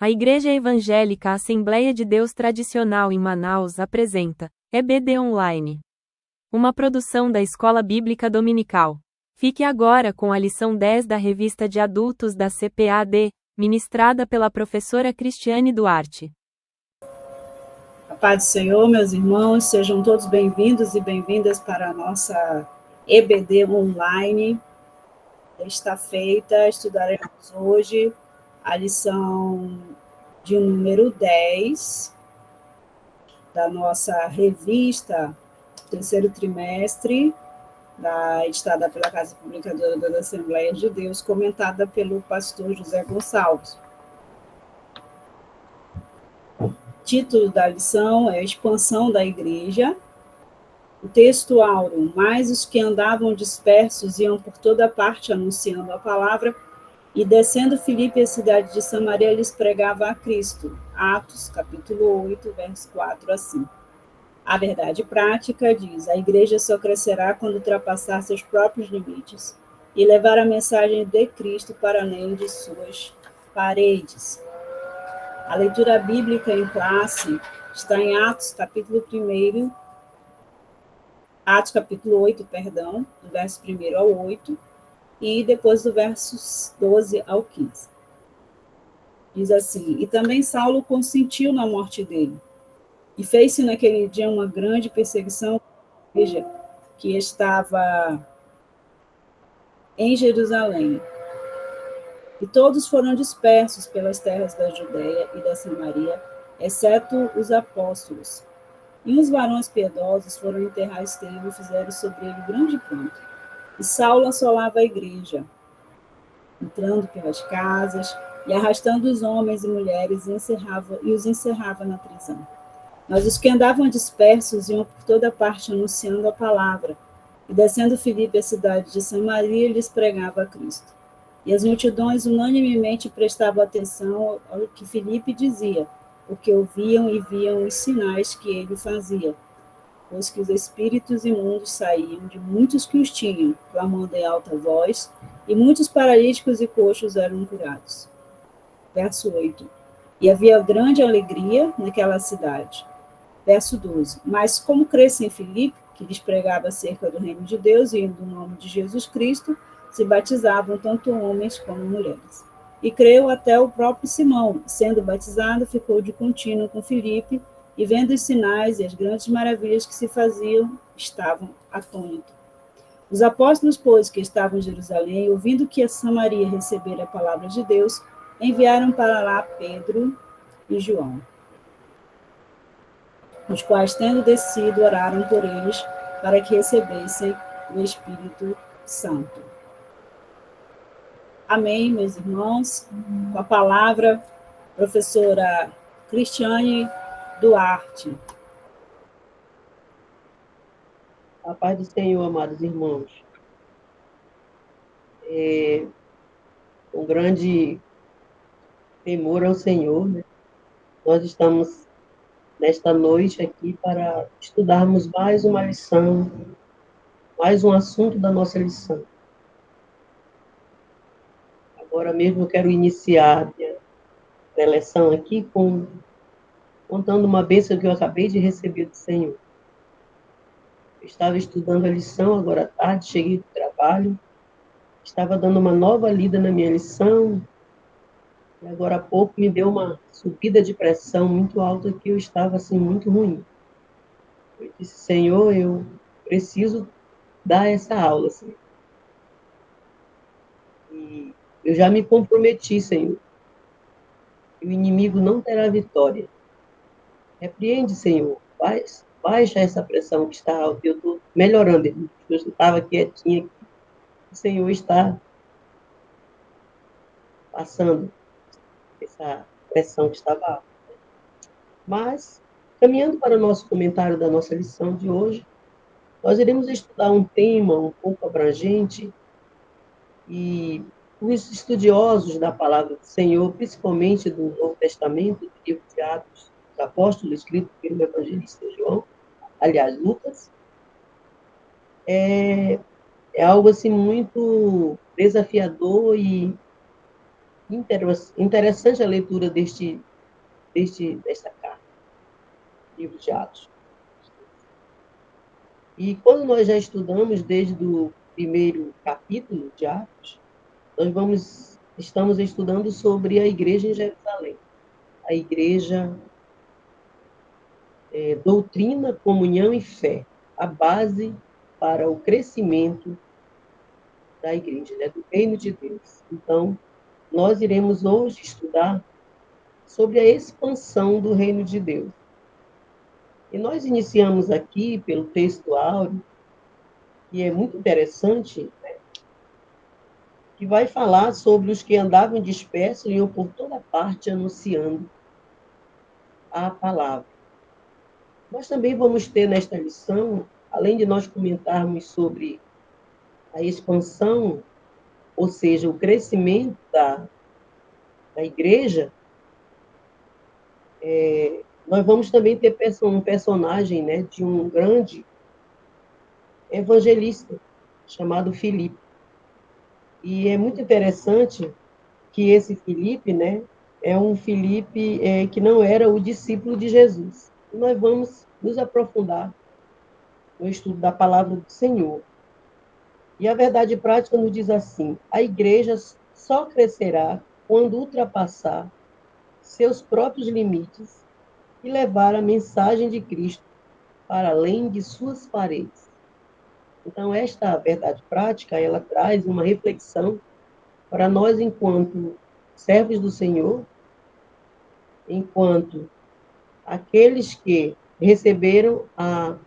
A Igreja Evangélica Assembleia de Deus Tradicional em Manaus apresenta EBD Online, uma produção da Escola Bíblica Dominical. Fique agora com a lição 10 da Revista de Adultos da CPAD, ministrada pela professora Cristiane Duarte. A paz do Senhor, meus irmãos, sejam todos bem-vindos e bem-vindas para a nossa EBD Online. Está feita, estudaremos hoje a lição de número 10 da nossa revista, terceiro trimestre, editada pela Casa Publicadora da Assembleia de Deus, comentada pelo pastor José Gonçalves. O título da lição é Expansão da Igreja. O texto áureo: mas os que andavam dispersos iam por toda parte anunciando a palavra, e descendo Filipe à cidade de Samaria, lhes pregava a Cristo. Atos, capítulo 8, versos 4 a 5. A verdade prática diz: a igreja só crescerá quando ultrapassar seus próprios limites e levar a mensagem de Cristo para além de suas paredes. A leitura bíblica em classe está em Atos, capítulo 1, Atos, capítulo 8, do verso 1 ao 8, e depois do versos 12 ao 15. Diz assim: e também Saulo consentiu na morte dele, e fez-se naquele dia uma grande perseguição à igreja que estava em Jerusalém. E todos foram dispersos pelas terras da Judéia e da Samaria, exceto os apóstolos. E uns varões piedosos foram enterrar Estevão e fizeram sobre ele grande pranto. E Saulo assolava a igreja, entrando pelas casas e arrastando os homens e mulheres, e os encerrava na prisão. Mas os que andavam dispersos iam por toda parte anunciando a palavra, e descendo Filipe à cidade de Samaria, lhes pregava a Cristo. E as multidões unanimemente prestavam atenção ao que Filipe dizia, porque ouviam e viam os sinais que ele fazia, pois que os espíritos imundos saíam de muitos que os tinham, clamando em alta voz, e muitos paralíticos e coxos eram curados. Verso 8. E havia grande alegria naquela cidade. Verso 12. Mas como cresce em Filipe, que lhes pregava acerca do reino de Deus e do nome de Jesus Cristo, se batizavam tanto homens como mulheres. E creu até o próprio Simão, sendo batizado, ficou de contínuo com Filipe, e vendo os sinais e as grandes maravilhas que se faziam, estavam atônitos. Os apóstolos, pois, que estavam em Jerusalém, ouvindo que a Samaria recebera a palavra de Deus, enviaram para lá Pedro e João, os quais, tendo descido, oraram por eles, para que recebessem o Espírito Santo. Amém, meus irmãos. Com a palavra, professora Cristiane Duarte. A paz do Senhor, amados irmãos. Um grande temor ao Senhor, né? Nós estamos nesta noite aqui para estudarmos mais uma lição, mais um assunto da nossa lição. Agora mesmo eu quero iniciar a minha preleção aqui contando uma bênção que eu acabei de receber do Senhor. Eu estava estudando a lição agora à tarde, cheguei do trabalho, estava dando uma nova lida na minha lição, e agora há pouco me deu uma subida de pressão muito alta que eu estava assim muito ruim. Eu disse: Senhor, eu preciso dar essa aula, Senhor. E eu já me comprometi, Senhor. O inimigo não terá vitória. Repreende, Senhor. Baixa essa pressão que está alta. Eu estou melhorando, irmão. Eu estava quietinha aqui. O Senhor está passando essa pressão que estava alta. Mas, caminhando para o nosso comentário da nossa lição de hoje, nós iremos estudar um tema um pouco abrangente, e os estudiosos da palavra do Senhor, principalmente do Novo Testamento, do livro de Atos dos Apóstolos, escrito pelo evangelista João, aliás, Lucas, é algo assim muito desafiador e interessante a leitura desta carta, livro de Atos. E quando nós já estudamos desde o primeiro capítulo de Atos, estamos estudando sobre a igreja em Jerusalém. A igreja, doutrina, comunhão e fé, a base para o crescimento da igreja, né, do reino de Deus. Então, nós iremos hoje estudar sobre a expansão do reino de Deus. E nós iniciamos aqui pelo texto áureo, que é muito interessante, né, que vai falar sobre os que andavam dispersos e iam por toda parte anunciando a palavra. Nós também vamos ter nesta lição, além de nós comentarmos sobre a expansão, ou seja, o crescimento da igreja, nós vamos também ter um personagem, né, de um grande evangelista chamado Filipe. E é muito interessante que esse Filipe, né, é um Filipe que não era o discípulo de Jesus. E nós vamos nos aprofundar no estudo da palavra do Senhor. E a verdade prática nos diz assim: a igreja só crescerá quando ultrapassar seus próprios limites e levar a mensagem de Cristo para além de suas paredes. Então, esta verdade prática, ela traz uma reflexão para nós enquanto servos do Senhor, enquanto aqueles que receberam a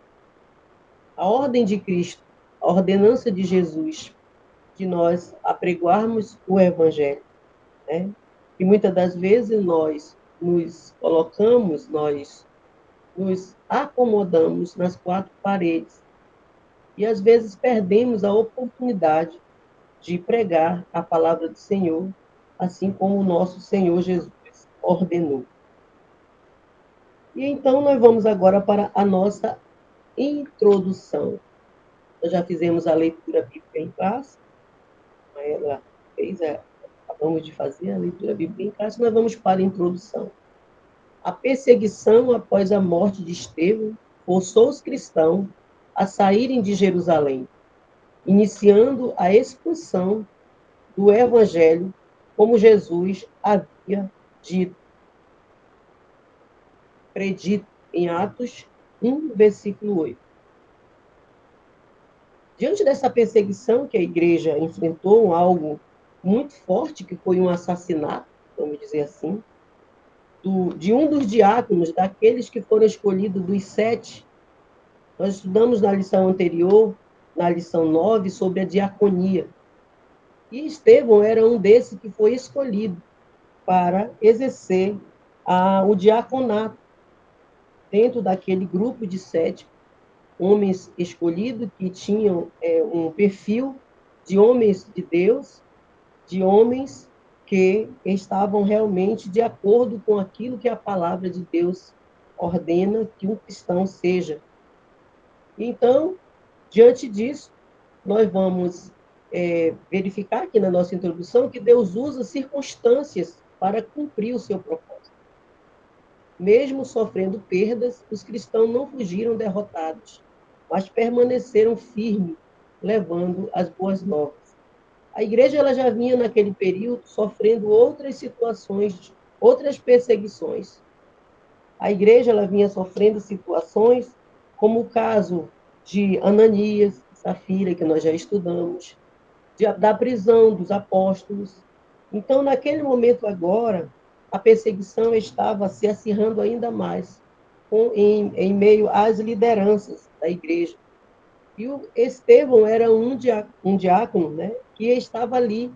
ordem de Cristo, a ordenança de Jesus, de nós apregoarmos o Evangelho, né? E muitas das vezes nós nos colocamos, nós nos acomodamos nas quatro paredes e às vezes perdemos a oportunidade de pregar a palavra do Senhor, assim como o nosso Senhor Jesus ordenou. E então nós vamos agora para a nossa introdução. Nós já fizemos a leitura bíblica em classe, ela fez, acabamos de fazer a leitura bíblica em classe, nós vamos para a introdução. A perseguição após a morte de Estevão forçou os cristãos a saírem de Jerusalém, iniciando a expulsão do Evangelho, como Jesus havia predito em Atos 1, versículo 8. Diante dessa perseguição que a igreja enfrentou, algo muito forte, que foi um assassinato, vamos dizer assim, de um dos diáconos, daqueles que foram escolhidos dos 7. Nós estudamos na lição anterior, na lição 9, sobre a diaconia. E Estevão era um desses que foi escolhido para exercer o diaconato dentro daquele grupo de 7 homens escolhidos que tinham um perfil de homens de Deus, de homens que estavam realmente de acordo com aquilo que a palavra de Deus ordena que um cristão seja. Então, diante disso, nós vamos verificar aqui na nossa introdução que Deus usa circunstâncias para cumprir o seu propósito. Mesmo sofrendo perdas, os cristãos não fugiram derrotados, mas permaneceram firmes, levando as boas novas. A igreja ela já vinha, naquele período, sofrendo outras situações, outras perseguições. A igreja ela vinha sofrendo situações, como o caso de Ananias, Safira, que nós já estudamos, da prisão dos apóstolos. Então, naquele momento agora, a perseguição estava se acirrando ainda mais em meio às lideranças da igreja. E o Estevão era um diácono, né, que estava ali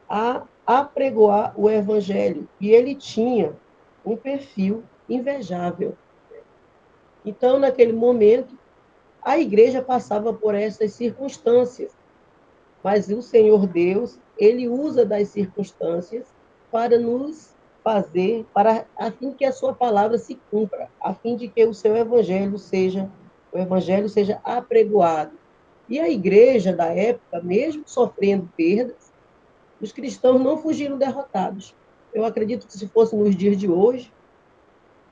a apregoar o evangelho. E ele tinha um perfil invejável. Então, naquele momento, a igreja passava por essas circunstâncias. Mas o Senhor Deus, ele usa das circunstâncias para nos fazer, a fim que a sua palavra se cumpra, a fim de que o evangelho seja apregoado. E a igreja da época, mesmo sofrendo perdas, os cristãos não fugiram derrotados. Eu acredito que se fosse nos dias de hoje,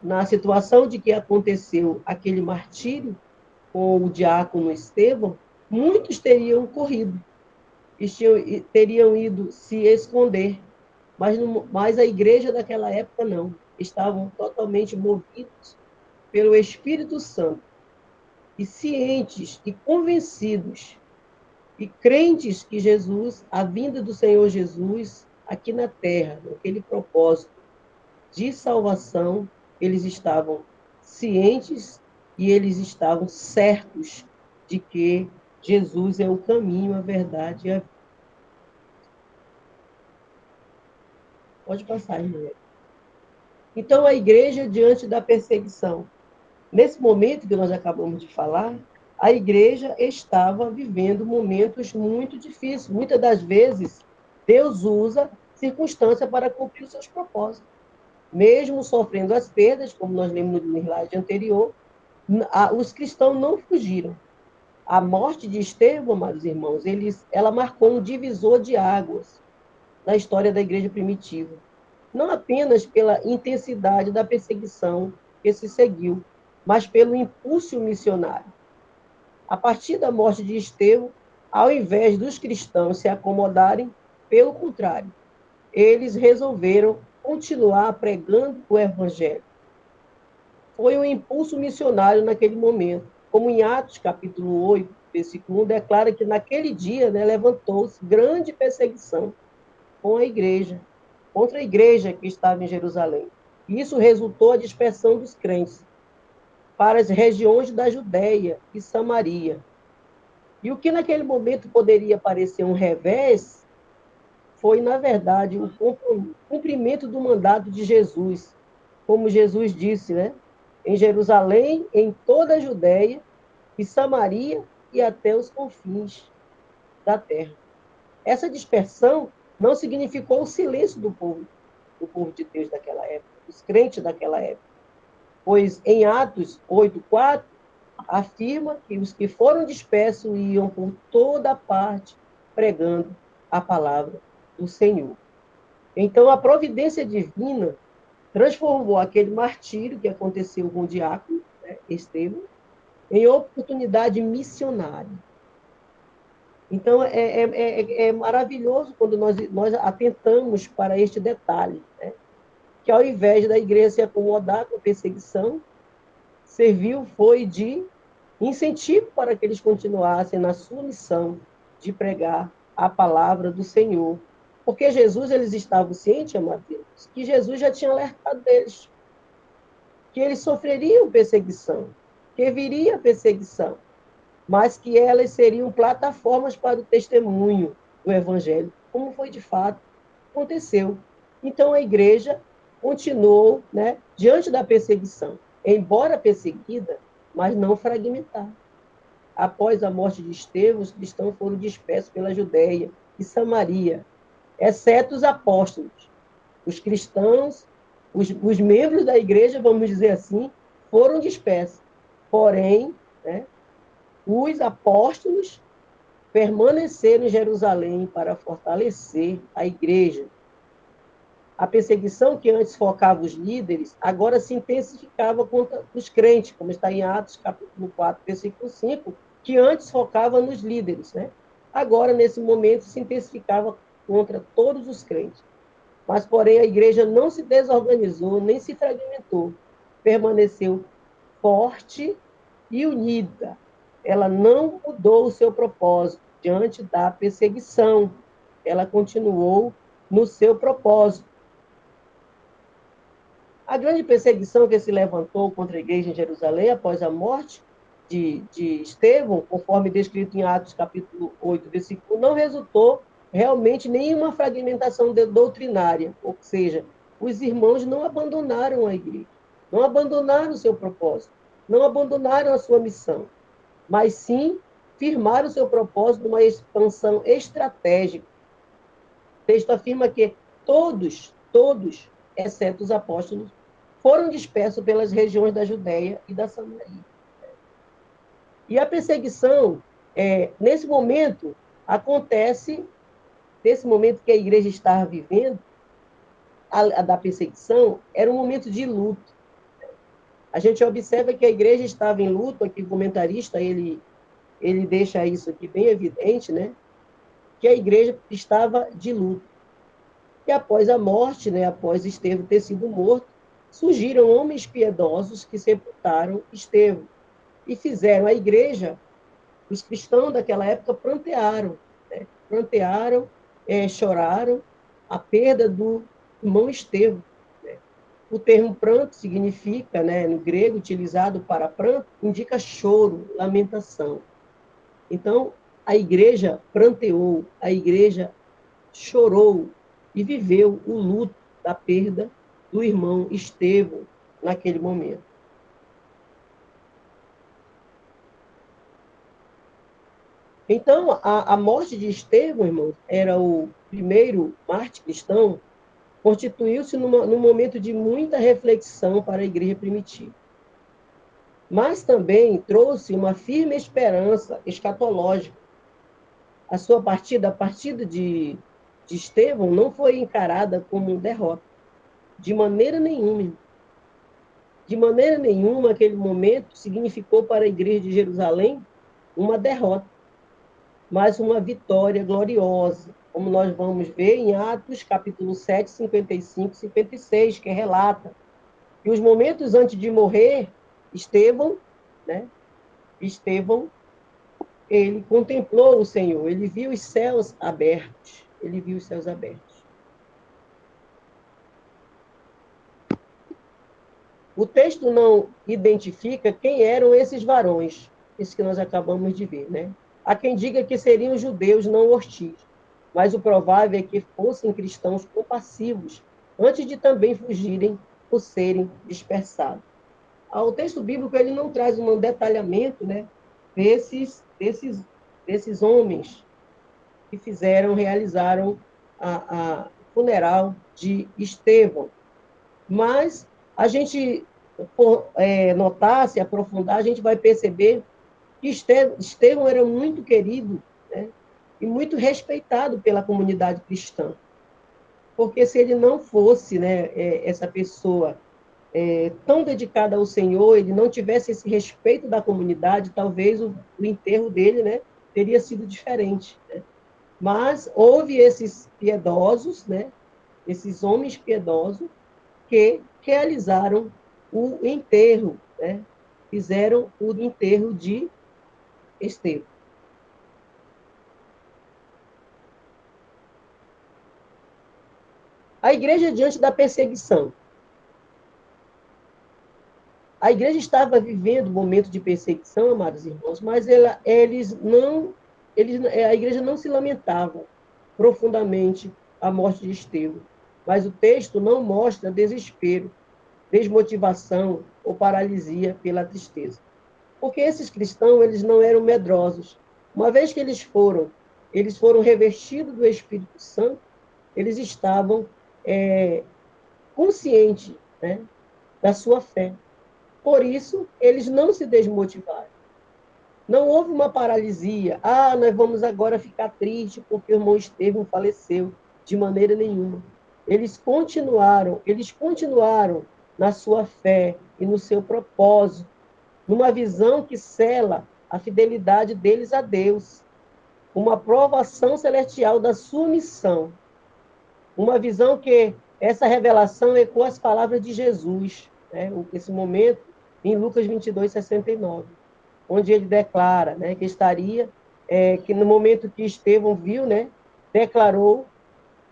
na situação de que aconteceu aquele martírio com o diácono Estevão, muitos teriam corrido, teriam ido se esconder, mas a igreja daquela época não, estavam totalmente movidos pelo Espírito Santo, e cientes e convencidos e crentes que Jesus, a vinda do Senhor Jesus aqui na terra, naquele propósito de salvação, eles estavam cientes e eles estavam certos de que Jesus é o caminho, a verdade e a vida. Pode passar, irmã. Então, a igreja, diante da perseguição, nesse momento que nós acabamos de falar, a igreja estava vivendo momentos muito difíceis. Muitas das vezes, Deus usa circunstâncias para cumprir os seus propósitos. Mesmo sofrendo as perdas, como nós lemos no slide anterior, os cristãos não fugiram. A morte de Estevão, amados irmãos, ela marcou um divisor de águas na história da igreja primitiva. Não apenas pela intensidade da perseguição que se seguiu, mas pelo impulso missionário. A partir da morte de Estevão, ao invés dos cristãos se acomodarem, pelo contrário, eles resolveram continuar pregando o evangelho. Foi um impulso missionário naquele momento. Como em Atos, capítulo 8, versículo 1, declara que naquele dia, levantou-se grande perseguição contra a igreja que estava em Jerusalém. E isso resultou a dispersão dos crentes para as regiões da Judéia e Samaria. E o que naquele momento poderia parecer um revés, foi, na verdade, o cumprimento do mandato de Jesus. Como Jesus disse, em Jerusalém, em toda a Judéia e Samaria e até os confins da terra. Essa dispersão não significou o silêncio do povo de Deus daquela época, dos crentes daquela época. Pois em Atos 8:4 afirma que os que foram dispersos iam por toda parte pregando a palavra do Senhor. Então, a providência divina transformou aquele martírio que aconteceu com o diácono, Estevão, em oportunidade missionária. Então, é maravilhoso quando nós atentamos para este detalhe, que ao invés da igreja se acomodar com a perseguição, foi de incentivo para que eles continuassem na sua missão de pregar a palavra do Senhor. Porque Jesus, eles estavam cientes, amados irmãos, que Jesus já tinha alertado deles, que eles sofreriam perseguição, que viria perseguição, mas que elas seriam plataformas para o testemunho do Evangelho, como foi de fato, aconteceu. Então, a igreja continuou, diante da perseguição, embora perseguida, mas não fragmentada. Após a morte de Estevão, os cristãos foram dispersos pela Judéia e Samaria, exceto os apóstolos. Os cristãos, os membros da igreja, vamos dizer assim, foram dispersos. Porém, os apóstolos permaneceram em Jerusalém para fortalecer a igreja. A perseguição que antes focava os líderes, agora se intensificava contra os crentes, como está em Atos, capítulo 4, versículo 5, que antes focava nos líderes. Agora, nesse momento, se intensificava contra todos os crentes. Mas, porém, a igreja não se desorganizou, nem se fragmentou. Permaneceu forte e unida. Ela não mudou o seu propósito diante da perseguição. Ela continuou no seu propósito. A grande perseguição que se levantou contra a igreja em Jerusalém após a morte de Estevão, conforme descrito em Atos capítulo 8, versículo, não resultou realmente nenhuma fragmentação doutrinária, ou seja, os irmãos não abandonaram a igreja, não abandonaram o seu propósito, não abandonaram a sua missão, mas sim firmaram o seu propósito numa expansão estratégica. O texto afirma que todos, exceto os apóstolos, foram dispersos pelas regiões da Judéia e da Samaria. E a perseguição, nesse momento, acontece desse momento que a igreja estava vivendo, a da perseguição, era um momento de luto. A gente observa que a igreja estava em luto, aqui o comentarista, ele deixa isso aqui bem evidente, né? Que a igreja estava de luto. E após a morte, né, após Estevão ter sido morto, surgiram homens piedosos que sepultaram Estevão e fizeram a igreja, os cristãos daquela época prantearam, né? Prantearam, choraram a perda do irmão Estevão. Né? O termo pranto significa, né, no grego, utilizado para pranto, indica choro, lamentação. Então, a igreja pranteou, a igreja chorou e viveu o luto da perda do irmão Estevão naquele momento. Então, a morte de Estevão, irmãos, era o primeiro mártir cristão, constituiu-se num momento de muita reflexão para a igreja primitiva. Mas também trouxe uma firme esperança escatológica. A sua partida, a partida de Estevão, não foi encarada como derrota. De maneira nenhuma. De maneira nenhuma, aquele momento significou para a igreja de Jerusalém uma derrota, mas uma vitória gloriosa, como nós vamos ver em Atos, capítulo 7, 55 e 56, que relata que os momentos antes de morrer, Estevão, né? Estevão, ele contemplou o Senhor, ele viu os céus abertos, ele viu os céus abertos. O texto não identifica quem eram esses varões, esses que nós acabamos de ver, né? Há quem diga que seriam judeus não hostis, mas o provável é que fossem cristãos compassivos, antes de também fugirem por serem dispersados. O texto bíblico ele não traz um detalhamento, né, desses homens que realizaram a funeral de Estevão. Mas a gente notar, se aprofundar, a gente vai perceber que Estevão era muito querido, né, e muito respeitado pela comunidade cristã. Porque se ele não fosse, né, essa pessoa tão dedicada ao Senhor, ele não tivesse esse respeito da comunidade, talvez o enterro dele, né, teria sido diferente. Né? Mas houve esses piedosos, né, esses homens piedosos, que realizaram o enterro, né? Fizeram o enterro de Estevão. A igreja diante da perseguição. A igreja estava vivendo um momento de perseguição, amados irmãos, mas a igreja não se lamentava profundamente a morte de Estevão. Mas o texto não mostra desespero, desmotivação ou paralisia pela tristeza. Porque esses cristãos, eles não eram medrosos. Uma vez que eles foram revestidos do Espírito Santo, eles estavam conscientes, né, da sua fé. Por isso, eles não se desmotivaram. Não houve uma paralisia. Nós vamos agora ficar tristes porque o irmão Estevão faleceu. De maneira nenhuma. Eles continuaram na sua fé e no seu propósito, numa visão que cela a fidelidade deles a Deus, uma provação celestial da sua missão, uma visão que essa revelação ecoa as palavras de Jesus, né, nesse momento, em Lucas 22, 69, onde ele declara, né, que que no momento que Estevão viu, né, declarou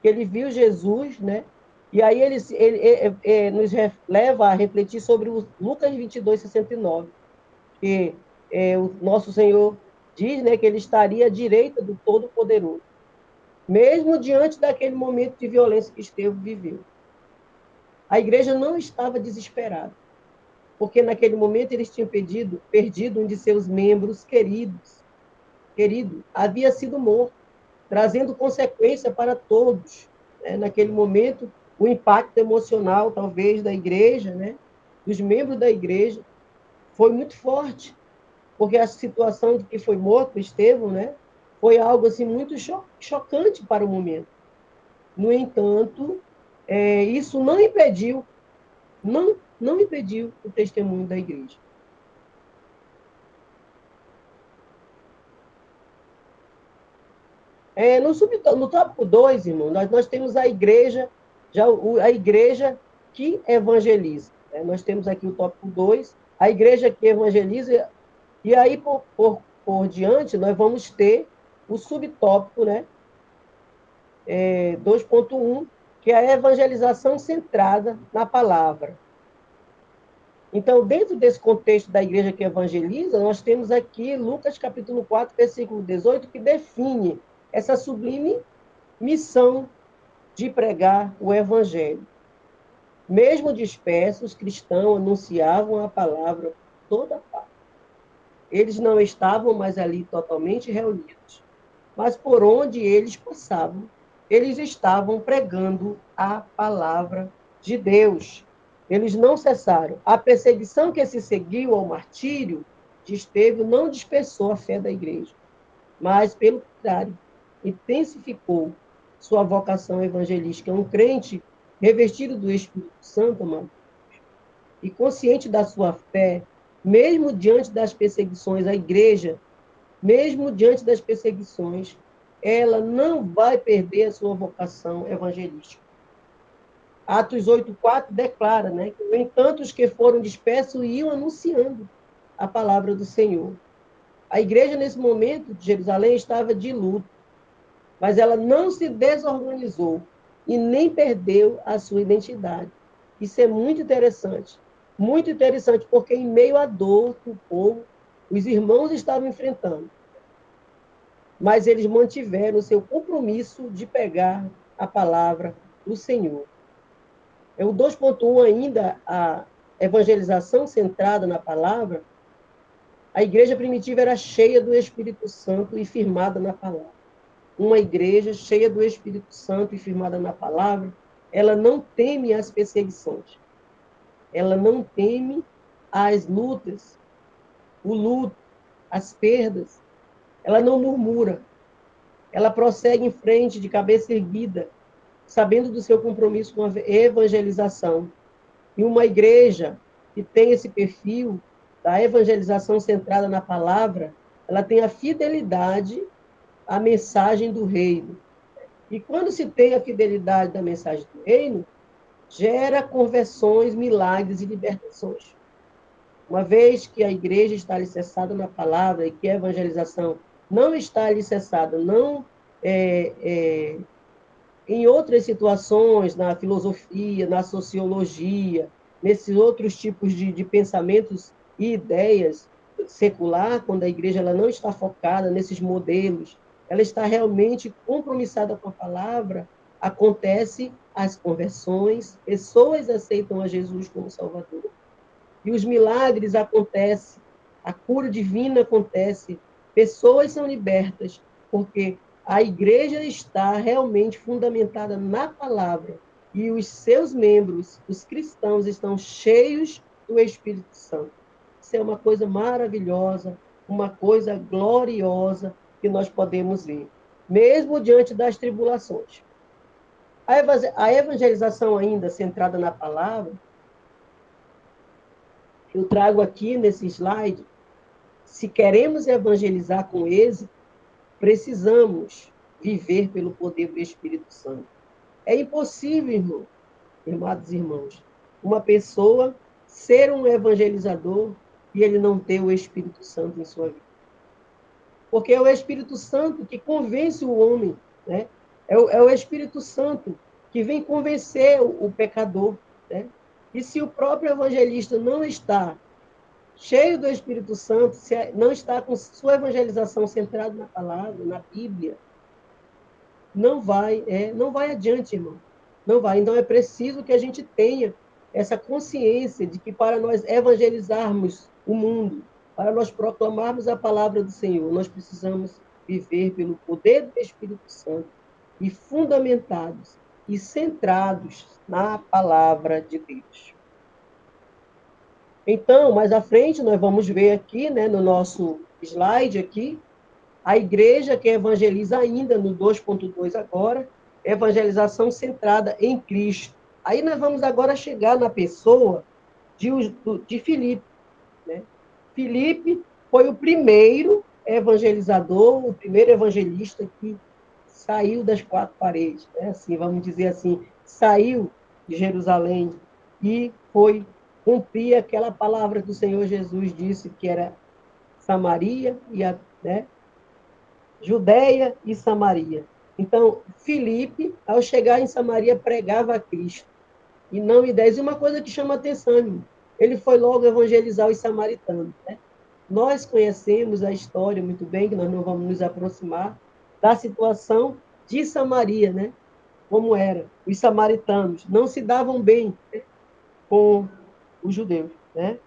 que ele viu Jesus, né, e aí ele nos leva a refletir sobre o Lucas 22, 69, que o nosso Senhor diz, né, que ele estaria à direita do Todo-Poderoso, mesmo diante daquele momento de violência que Estevão viveu. A igreja não estava desesperada, porque naquele momento eles tinham perdido um de seus membros queridos, havia sido morto, trazendo consequência para todos. Né? Naquele momento, o impacto emocional, talvez, da igreja, né, dos membros da igreja, foi muito forte, porque a situação de que foi morto Estevão, né, Foi algo assim muito chocante para o momento. No entanto, isso não impediu, não impediu o testemunho da igreja. No tópico 2, irmão, nós temos a igreja, a igreja que evangeliza. Né? Nós temos aqui o tópico 2, a igreja que evangeliza, e aí, por diante, nós vamos ter o subtópico, né? 2.1, que é a evangelização centrada na palavra. Então, dentro desse contexto da igreja que evangeliza, nós temos aqui Lucas capítulo 4, versículo 18, que define essa sublime missão de pregar o evangelho. Mesmo dispersos, os cristãos anunciavam a palavra por toda parte. Eles não estavam mais ali totalmente reunidos, mas por onde eles passavam, eles estavam pregando a palavra de Deus. Eles não cessaram. A perseguição que se seguiu ao martírio de Estevão não dispersou a fé da igreja, mas, pelo contrário, intensificou sua vocação evangelística. Um crente revestido do Espírito Santo, amado, e consciente da sua fé, mesmo diante das perseguições, a igreja, mesmo diante das perseguições, ela não vai perder a sua vocação evangelística. Atos 8:4 declara, né, que, no entanto, os que foram dispersos iam anunciando a palavra do Senhor. A igreja, nesse momento de Jerusalém, estava de luto, mas ela não se desorganizou e nem perdeu a sua identidade. Isso é muito interessante, porque em meio à dor que o povo, os irmãos estavam enfrentando, mas eles mantiveram o seu compromisso de pegar a palavra do Senhor. O 2.1 ainda, a evangelização centrada na palavra, a igreja primitiva era cheia do Espírito Santo e firmada na palavra. Uma igreja cheia do Espírito Santo e firmada na palavra, ela não teme as perseguições. Ela não teme as lutas, o luto, as perdas. Ela não murmura. Ela prossegue em frente de cabeça erguida, sabendo do seu compromisso com a evangelização. E uma igreja que tem esse perfil da evangelização centrada na palavra, ela tem a fidelidade à mensagem do reino. E quando se tem a fidelidade da mensagem do reino, gera conversões, milagres e libertações. Uma vez que a igreja está alicerçada na palavra e que a evangelização não está alicerçada, não em outras situações, na filosofia, na sociologia, nesses outros tipos de pensamentos e ideias secular, quando a igreja ela não está focada nesses modelos, ela está realmente compromissada com a palavra, acontece as conversões, pessoas aceitam a Jesus como Salvador, e os milagres acontecem, a cura divina acontece, pessoas são libertas, porque a igreja está realmente fundamentada na palavra, e os seus membros, os cristãos, estão cheios do Espírito Santo. Isso é uma coisa maravilhosa, uma coisa gloriosa que nós podemos ver, mesmo diante das tribulações. A evangelização ainda centrada na palavra, eu trago aqui nesse slide, se queremos evangelizar com êxito, precisamos viver pelo poder do Espírito Santo. É impossível, irmão, amados irmãos, uma pessoa ser um evangelizador e ele não ter o Espírito Santo em sua vida. Porque é o Espírito Santo que convence o homem, né? É o Espírito Santo que vem convencer o pecador, né? E se o próprio evangelista não está cheio do Espírito Santo, se não está com sua evangelização centrada na palavra, na Bíblia, não vai adiante, irmão. Não vai. Então, é preciso que a gente tenha essa consciência de que para nós evangelizarmos o mundo, para nós proclamarmos a palavra do Senhor, nós precisamos viver pelo poder do Espírito Santo e fundamentados e centrados na palavra de Deus. Então, mais à frente, nós vamos ver aqui, né, no nosso slide aqui, A igreja que evangeliza ainda, no 2.2 agora, evangelização centrada em Cristo. Aí nós vamos agora chegar na pessoa de Filipe, né? Filipe foi o primeiro evangelizador, o primeiro evangelista que saiu das quatro paredes, né? Assim, vamos dizer assim, saiu de Jerusalém e foi cumprir aquela palavra que o Senhor Jesus disse que era Samaria e né? Judéia e Samaria. Então, Filipe, ao chegar em Samaria, pregava a Cristo e não ideias. E uma coisa que chama atenção, irmão, ele foi logo evangelizar os samaritanos, né? Nós conhecemos a história muito bem, que nós não vamos nos aproximar, da situação de Samaria, né? Como era. Os samaritanos não se davam bem, né, com os judeus, né?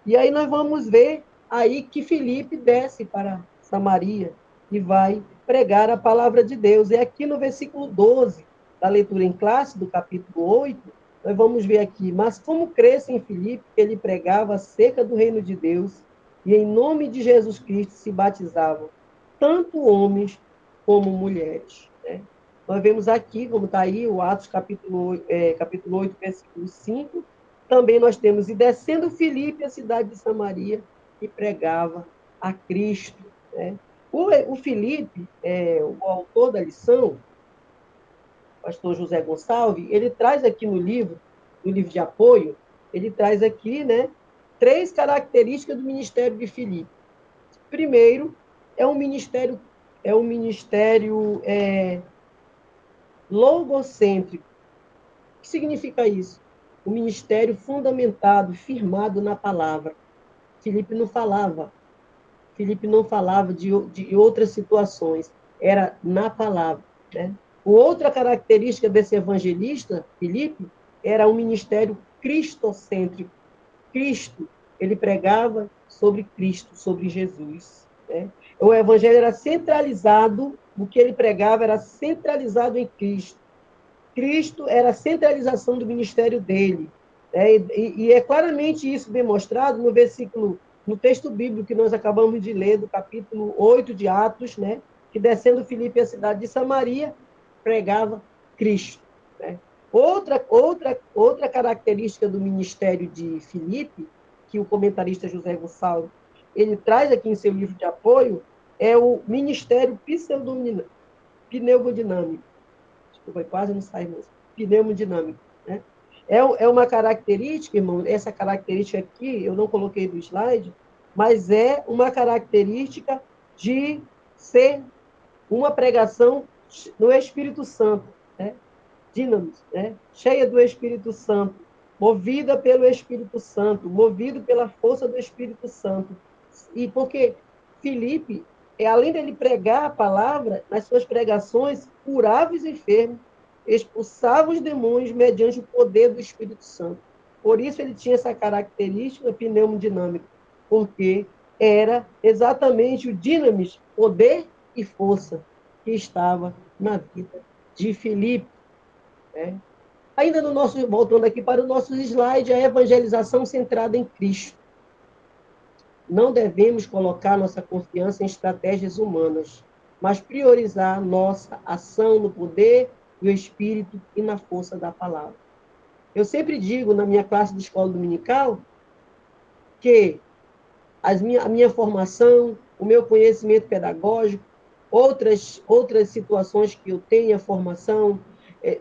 E aí nós vamos ver aí que Filipe desce para Samaria e vai pregar a palavra de Deus. E aqui no versículo 12 da leitura em classe, do capítulo 8, nós vamos ver aqui, mas como cresce em Filipe, ele pregava acerca do reino de Deus e em nome de Jesus Cristo se batizavam, tanto homens como mulheres. Né? Nós vemos aqui, como está aí, o Atos capítulo 8, versículo 5, também nós temos, e descendo Filipe a cidade de Samaria, e pregava a Cristo. Né? O Filipe, o autor da lição, o pastor José Gonçalves, ele traz aqui no livro de apoio, ele traz aqui, né, 3 características do ministério de Filipe. Primeiro, é um ministério logocêntrico. O que significa isso? Um ministério fundamentado, firmado na palavra. Filipe não falava de outras situações, era na palavra. Né? Outra característica desse evangelista, Filipe, era um ministério cristocêntrico. Cristo, ele pregava sobre Cristo, sobre Jesus. Né? O evangelho era centralizado, o que ele pregava era centralizado em Cristo. Cristo era a centralização do ministério dele. Né? E é claramente isso demonstrado no texto bíblico que nós acabamos de ler, do capítulo 8 de Atos, né? Que descendo Filipe a cidade de Samaria, pregava Cristo. Né? Outra característica do ministério de Filipe, que o comentarista José Gonçalves ele traz aqui em seu livro de apoio, é o ministério pneumodinâmico. Desculpa, quase não sai mesmo. Pneumodinâmico. Né? É uma característica, irmão, essa característica aqui, eu não coloquei no slide, mas é uma característica de ser uma pregação no Espírito Santo, né? Dinamis, né? Cheia do Espírito Santo, movida pelo Espírito Santo, movido pela força do Espírito Santo. E porque Filipe, além dele pregar a palavra, nas suas pregações, curava os enfermos, expulsava os demônios mediante o poder do Espírito Santo. Por isso ele tinha essa característica pneumodinâmica, porque era exatamente o dinamis, poder e força, que estava na vida de Filipe. Né? Ainda voltando aqui para o nosso slide, a evangelização centrada em Cristo. Não devemos colocar nossa confiança em estratégias humanas, mas priorizar nossa ação no poder do Espírito e na força da palavra. Eu sempre digo na minha classe de escola dominical que a minha formação, o meu conhecimento pedagógico, outras situações que eu tenha formação,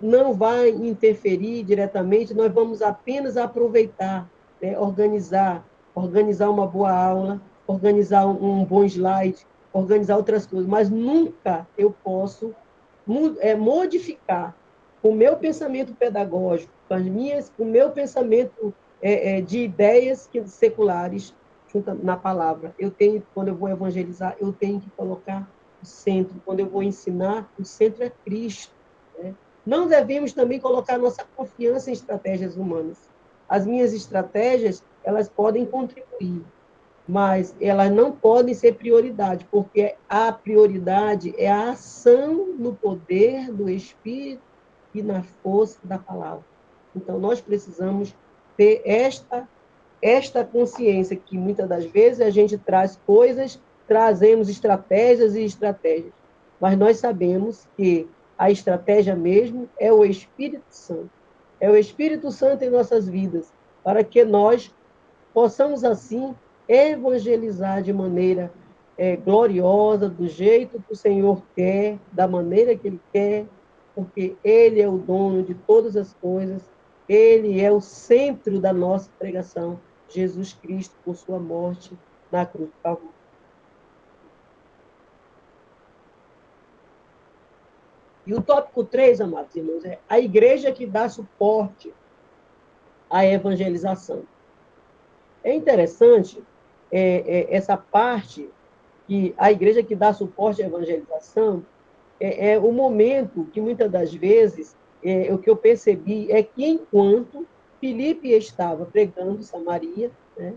não vai interferir diretamente, nós vamos apenas aproveitar, né, organizar uma boa aula, organizar um bom slide, organizar outras coisas, mas nunca eu posso modificar o meu pensamento pedagógico, o meu pensamento de ideias seculares na palavra. Quando eu vou evangelizar, eu tenho que colocar o centro. Quando eu vou ensinar, o centro é Cristo. Né? Não devemos também colocar nossa confiança em estratégias humanas. As minhas estratégias, elas podem contribuir, mas elas não podem ser prioridade, porque a prioridade é a ação no poder do Espírito e na força da palavra. Então, nós precisamos ter esta consciência que muitas das vezes a gente traz coisas trazemos estratégias e estratégias, mas nós sabemos que a estratégia mesmo é o Espírito Santo. É o Espírito Santo em nossas vidas, para que nós possamos, assim, evangelizar de maneira gloriosa, do jeito que o Senhor quer, da maneira que Ele quer, porque Ele é o dono de todas as coisas, Ele é o centro da nossa pregação, Jesus Cristo, por sua morte na cruz do Calvário. E o tópico 3, amados irmãos, é a igreja que dá suporte à evangelização. É interessante essa parte que a igreja que dá suporte à evangelização é o momento que, muitas das vezes, o que eu percebi é que, enquanto Filipe estava pregando em Samaria, né,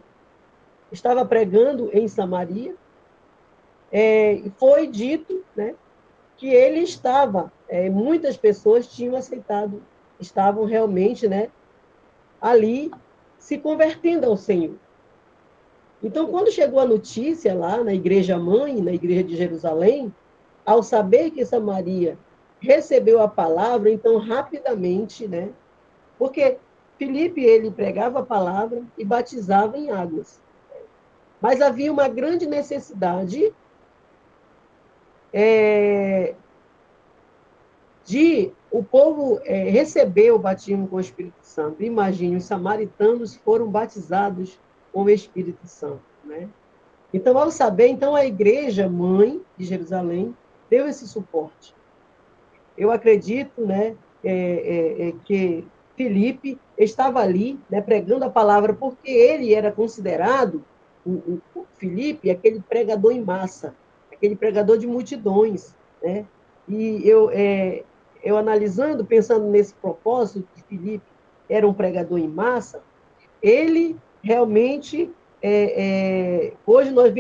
estava pregando em Samaria, foi dito, né, que ele estava, muitas pessoas tinham aceitado, estavam realmente, né, ali se convertendo ao Senhor. Então, quando chegou a notícia lá na igreja mãe, na igreja de Jerusalém, ao saber que Samaria recebeu a palavra, então rapidamente, né? Porque Filipe, ele pregava a palavra e batizava em águas. Mas havia uma grande necessidade de o povo receber o batismo com o Espírito Santo. Imagine, os samaritanos foram batizados com o Espírito Santo, né? Então, ao saber, então a igreja mãe de Jerusalém deu esse suporte. Eu acredito, né, que Filipe estava ali, né, pregando a palavra, porque ele era considerado, o Filipe, aquele pregador em massa, aquele pregador de multidões, né? E eu analisando, pensando nesse propósito que Filipe era um pregador em massa, ele realmente hoje nós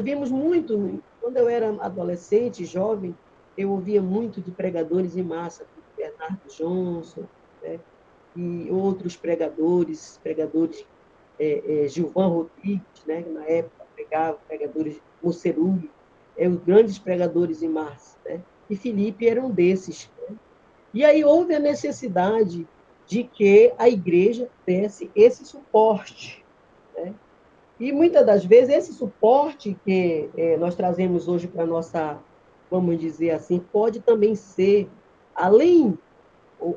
vimos muito, quando eu era adolescente, jovem, eu ouvia muito de pregadores em massa, como Bernardo Johnson, né, e outros pregadores, Gilvan Rodrigues, né, que na época pregava, pregadores Mocerulli, os grandes pregadores em massa, né, e Filipe era um desses. Né? E aí houve a necessidade de que a igreja desse esse suporte. Né? E muitas das vezes esse suporte que nós trazemos hoje para a nossa, vamos dizer assim, pode também ser, além,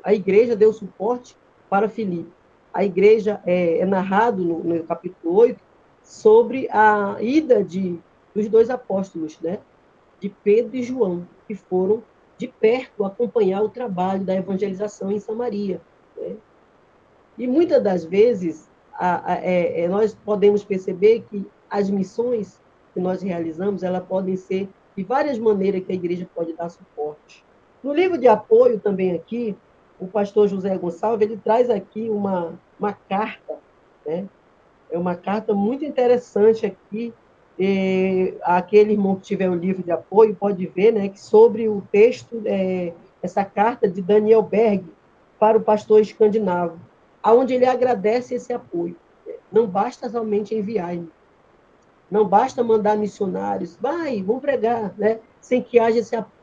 a igreja deu suporte para Filipe. A igreja é narrado no capítulo 8 sobre a ida dos dois apóstolos, né? De Pedro e João, que foram de perto acompanhar o trabalho da evangelização em Samaria. Né? E muitas das vezes nós podemos perceber que as missões que nós realizamos, elas podem ser de várias maneiras que a igreja pode dar suporte. No livro de apoio também aqui, o pastor José Gonçalves, ele traz aqui uma carta, né? É uma carta muito interessante aqui. Aquele irmão que tiver o livro de apoio pode ver, né, que sobre o texto, essa carta de Daniel Berg para o pastor escandinavo, aonde ele agradece esse apoio. Não basta somente enviar, não basta mandar missionários, vão pregar, né, sem que haja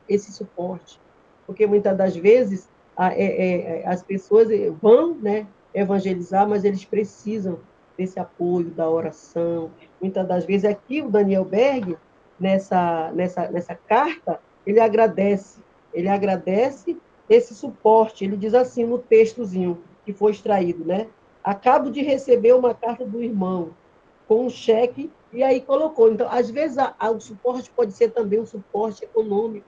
esse suporte. Porque muitas das vezes as pessoas vão, né, evangelizar, mas eles precisam desse apoio, da oração. Muitas das vezes, aqui o Daniel Berg, nessa carta, ele agradece esse suporte. Ele diz assim no textozinho que foi extraído, né? Acabo de receber uma carta do irmão com um cheque, e aí colocou. Então, às vezes, o suporte pode ser também um suporte econômico,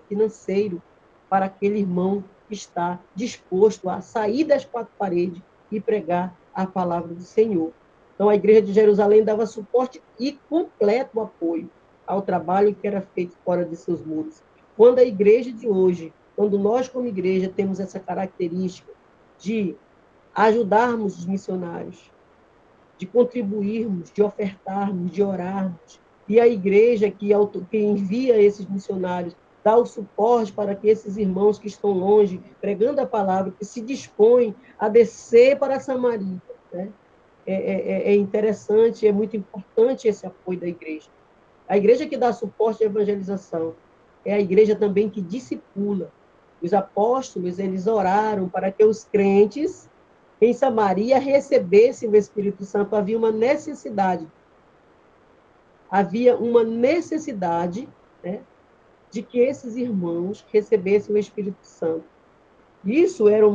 financeiro, para aquele irmão que está disposto a sair das quatro paredes e pregar a palavra do Senhor. Então, a igreja de Jerusalém dava suporte e completo apoio ao trabalho que era feito fora de seus muros. Quando a igreja de hoje, quando nós, como igreja, temos essa característica de ajudarmos os missionários, de contribuirmos, de ofertarmos, de orarmos, e a igreja que envia esses missionários dá o suporte para que esses irmãos que estão longe, pregando a palavra, que se dispõem a descer para Samaria, né? É interessante, é muito importante esse apoio da igreja. A igreja que dá suporte à evangelização é a igreja também que discipula. Os apóstolos, eles oraram para que os crentes em Samaria recebessem o Espírito Santo. Havia uma necessidade, né, de que esses irmãos recebessem o Espírito Santo. Isso era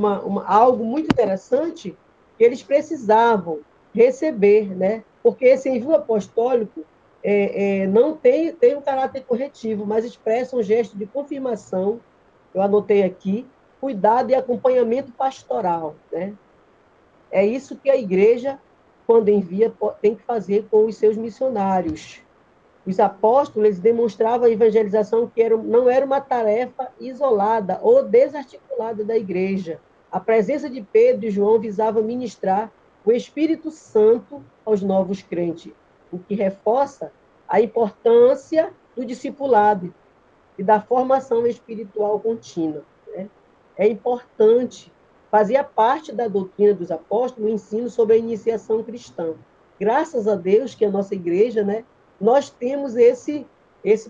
algo muito interessante que eles precisavam receber, né? Porque esse envio apostólico não tem um caráter corretivo, mas expressa um gesto de confirmação, eu anotei aqui, cuidado e acompanhamento pastoral, né? É isso que a igreja, quando envia, tem que fazer com os seus missionários. Os apóstolos eles demonstravam a evangelização que não era uma tarefa isolada ou desarticulada da igreja. A presença de Pedro e João visava ministrar o Espírito Santo aos novos crentes, o que reforça a importância do discipulado e da formação espiritual contínua, né? É importante, fazia parte da doutrina dos apóstolos o ensino sobre a iniciação cristã. Graças a Deus que a nossa igreja, né, nós temos esse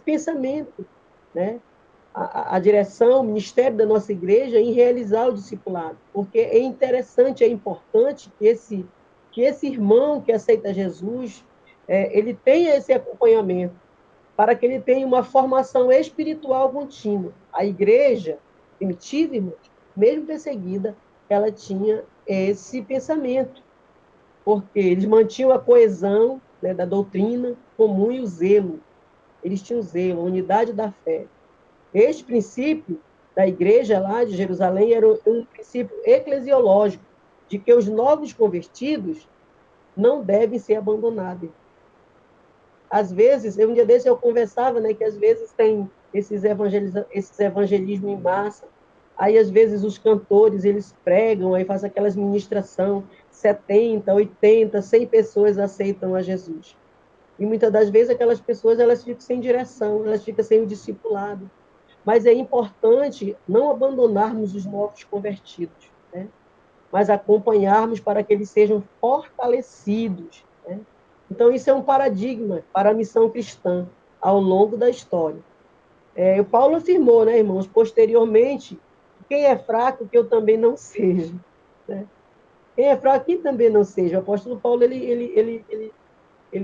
pensamento, né? A direção, o ministério da nossa igreja em realizar o discipulado, porque é interessante, é importante que esse irmão que aceita Jesus, ele tenha esse acompanhamento, para que ele tenha uma formação espiritual contínua. A igreja primitiva, irmãos, mesmo perseguida, ela tinha esse pensamento, porque eles mantinham a coesão, né, da doutrina comum e o zelo. Eles tinham zelo, a unidade da fé. Este princípio da igreja lá de Jerusalém era um princípio eclesiológico, de que os novos convertidos não devem ser abandonados. Às vezes, um dia desse eu conversava, né, que às vezes tem esses evangelismo em massa, aí às vezes os cantores, eles pregam, aí fazem aquelas ministração, 70, 80, 100 pessoas aceitam a Jesus. E muitas das vezes aquelas pessoas, elas ficam sem direção, elas ficam sem o discipulado. Mas é importante não abandonarmos os novos convertidos, né? Mas acompanharmos para que eles sejam fortalecidos, né? Então, isso é um paradigma para a missão cristã ao longo da história. O Paulo afirmou, né, irmãos, posteriormente, quem é fraco, que eu também não seja. Né? Quem é fraco, que também não seja. O apóstolo Paulo, ele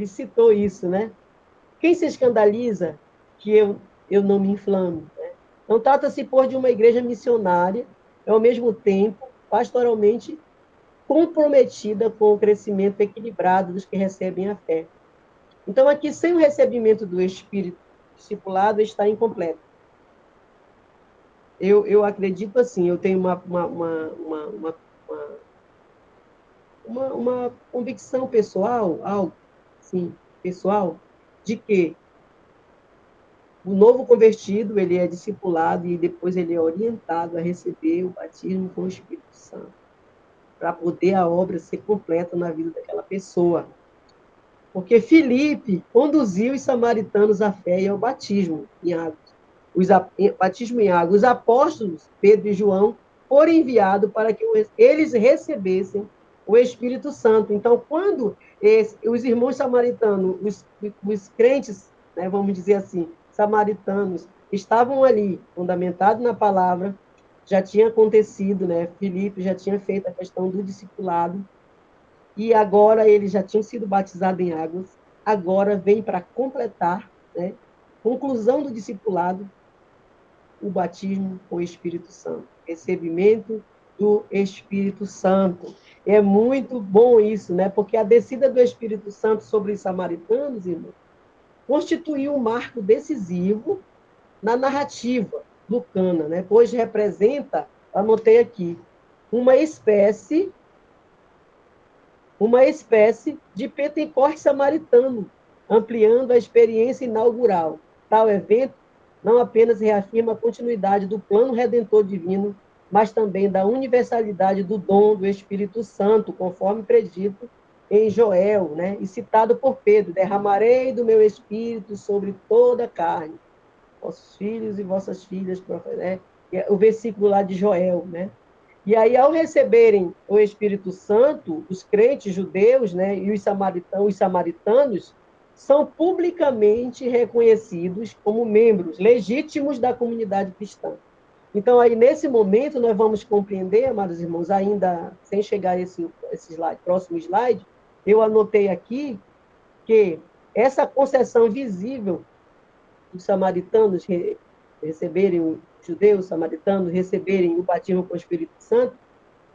citou isso, né? Quem se escandaliza que eu não me inflame? Né? Não trata-se, por de uma igreja missionária, ao mesmo tempo, pastoralmente, comprometida com o crescimento equilibrado dos que recebem a fé. Então, aqui, sem o recebimento do Espírito, o discipulado está incompleto. Eu acredito assim, eu tenho uma convicção pessoal, algo assim, pessoal, de que o novo convertido, ele é discipulado e depois ele é orientado a receber o batismo com o Espírito Santo, para poder a obra ser completa na vida daquela pessoa. Porque Filipe conduziu os samaritanos à fé e ao batismo em água. Batismo em água. Os apóstolos, Pedro e João, foram enviados para que eles recebessem o Espírito Santo. Então, quando os irmãos samaritanos, os crentes, né, vamos dizer assim, samaritanos, estavam ali, fundamentados na palavra, já tinha acontecido, né? Filipe já tinha feito a questão do discipulado, e agora eles já tinham sido batizados em águas, agora vem para completar, né, conclusão do discipulado, o batismo com o Espírito Santo, recebimento do Espírito Santo. É muito bom isso, né, porque a descida do Espírito Santo sobre os samaritanos, irmão, constituiu um marco decisivo na narrativa lucana, né, pois representa, anotei aqui, uma espécie de Pentecoste samaritano, ampliando a experiência inaugural. Tal evento não apenas reafirma a continuidade do plano redentor divino, mas também da universalidade do dom do Espírito Santo, conforme predito em Joel, né? E citado por Pedro: derramarei do meu Espírito sobre toda a carne, vossos filhos e vossas filhas, né? O versículo lá de Joel, né? E aí, ao receberem o Espírito Santo, os crentes judeus, né, e os samaritanos, são publicamente reconhecidos como membros legítimos da comunidade cristã. Então, aí, nesse momento, nós vamos compreender, amados irmãos, ainda sem chegar a esse slide, próximo slide, eu anotei aqui que essa concessão visível dos samaritanos receberem, os judeus samaritanos receberem o batismo com o Espírito Santo,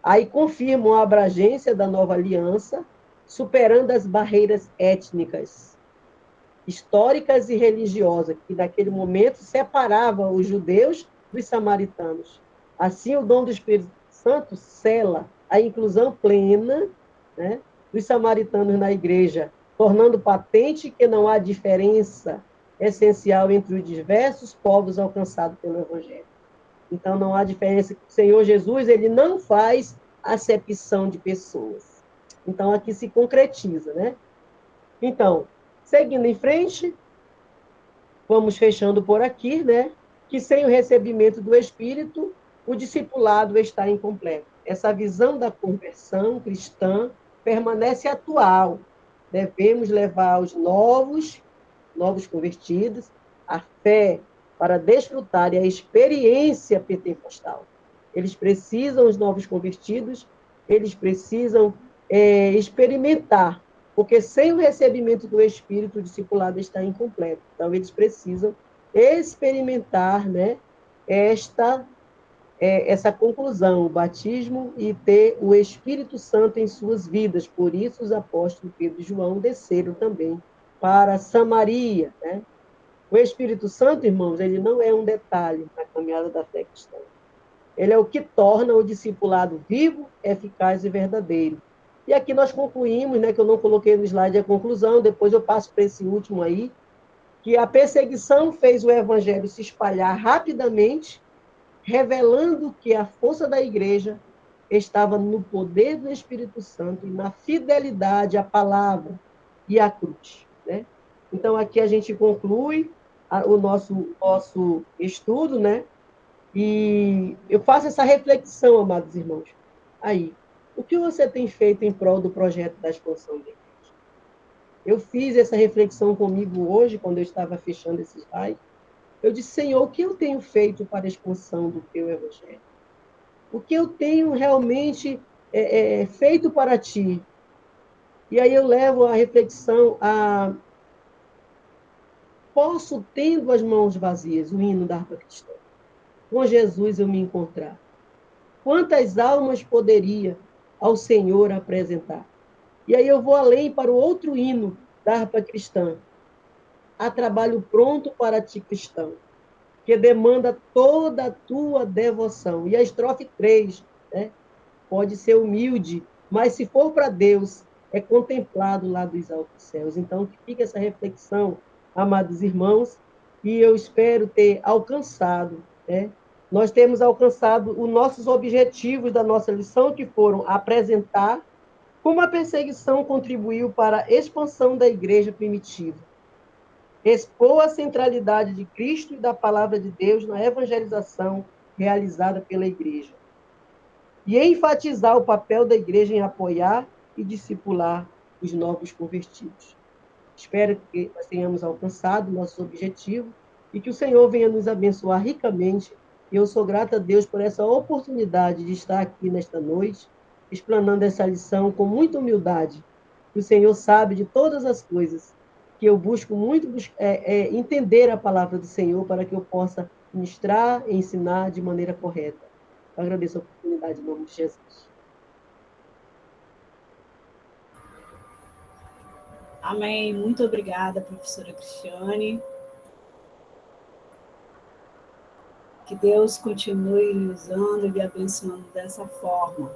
aí confirmam a abrangência da nova aliança, superando as barreiras étnicas, históricas e religiosas, que naquele momento separavam os judeus dos samaritanos. Assim, o dom do Espírito Santo sela a inclusão plena, né, dos samaritanos na igreja, tornando patente que não há diferença essencial entre os diversos povos alcançados pelo Evangelho. Então, não há diferença. O Senhor Jesus, ele não faz acepção de pessoas. Então, aqui se concretiza, né? Então, seguindo em frente, vamos fechando por aqui, né? Que sem o recebimento do Espírito, o discipulado está incompleto. Essa visão da conversão cristã permanece atual. Devemos levar os novos convertidos, a fé para desfrutarem a experiência pentecostal. Eles precisam, os novos convertidos, eles precisam experimentar, porque sem o recebimento do Espírito, o discipulado está incompleto. Então, eles precisam experimentar, né, essa conclusão, o batismo e ter o Espírito Santo em suas vidas. Por isso, os apóstolos Pedro e João desceram também para Samaria, né? O Espírito Santo, irmãos, ele não é um detalhe na caminhada da fé cristã. Ele é o que torna o discipulado vivo, eficaz e verdadeiro. E aqui nós concluímos, né, que eu não coloquei no slide a conclusão, depois eu passo para esse último aí, que a perseguição fez o evangelho se espalhar rapidamente, revelando que a força da igreja estava no poder do Espírito Santo e na fidelidade à palavra e à cruz, né? Então, aqui a gente conclui o nosso estudo, né? E eu faço essa reflexão, amados irmãos. Aí, o que você tem feito em prol do projeto da expansão da igreja? Eu fiz essa reflexão comigo hoje, quando eu estava fechando esse slide. Eu disse, Senhor, o que eu tenho feito para a expansão do teu evangelho? O que eu tenho realmente feito para ti? E aí eu levo a reflexão a posso, tendo as mãos vazias, o hino da harpa cristã, com Jesus eu me encontrar. Quantas almas poderia ao Senhor apresentar? E aí eu vou além para o outro hino da harpa cristã. Há trabalho pronto para ti, cristão, que demanda toda a tua devoção. E a estrofe 3, né? Pode ser humilde, mas se for para Deus, é contemplado lá dos altos céus. Então, que fica essa reflexão, amados irmãos, e eu espero ter alcançado, né? Nós temos alcançado os nossos objetivos da nossa lição, que foram apresentar como a perseguição contribuiu para a expansão da igreja primitiva, expor a centralidade de Cristo e da palavra de Deus na evangelização realizada pela igreja, e enfatizar o papel da igreja em apoiar e discipular os novos convertidos. Espero que nós tenhamos alcançado nossos objetivos e que o Senhor venha nos abençoar ricamente. E eu sou grata a Deus por essa oportunidade de estar aqui nesta noite, explanando essa lição com muita humildade. O Senhor sabe de todas as coisas, que eu busco muito entender a palavra do Senhor para que eu possa ministrar e ensinar de maneira correta. Eu agradeço a oportunidade em nome de Jesus. Amém. Muito obrigada, professora Cristiane. Que Deus continue usando e abençoando dessa forma.